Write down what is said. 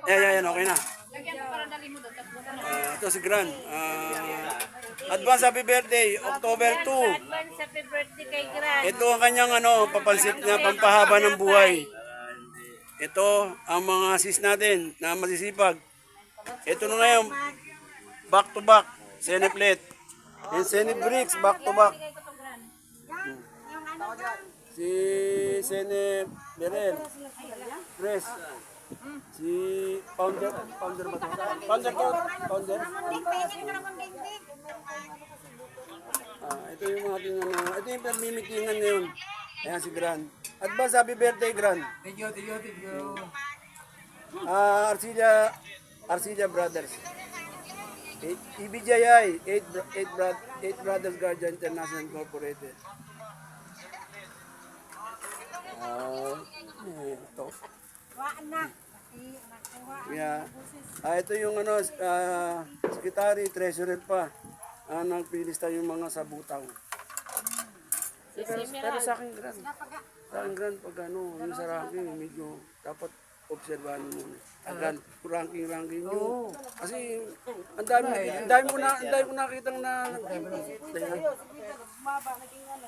Yan, okay na. Ito si Gran. Advance happy birthday, October 2. Advance happy birthday kay Gran. Ito ang kanyang papansit na pampahaba ng buhay. Ito ang mga sis natin na masisipag. Ito na ngayon, back to back, Seneplet. And Senebricks, back to back. Si Sene Berel, Pres. Si Founder ba ito? Founder ko? Founder? Ito yung mga ito yung permimitingan ngayon. Ayan si Gran. Advance happy birthday, Gran. Thank you. Arcilla Brothers. EBJI, 8 Brothers Guardian International Incorporated. Ito. Yeah. Ito yung secretary, treasurer pa. Nagpilista yung mga sabutang. Pero sa akin, Gran. Sa akin, Gran, pag yung sa ranking, medyo dapat obserbahan mo muna. Gran, ranking nyo. Kasi, ang dami ko nakitang na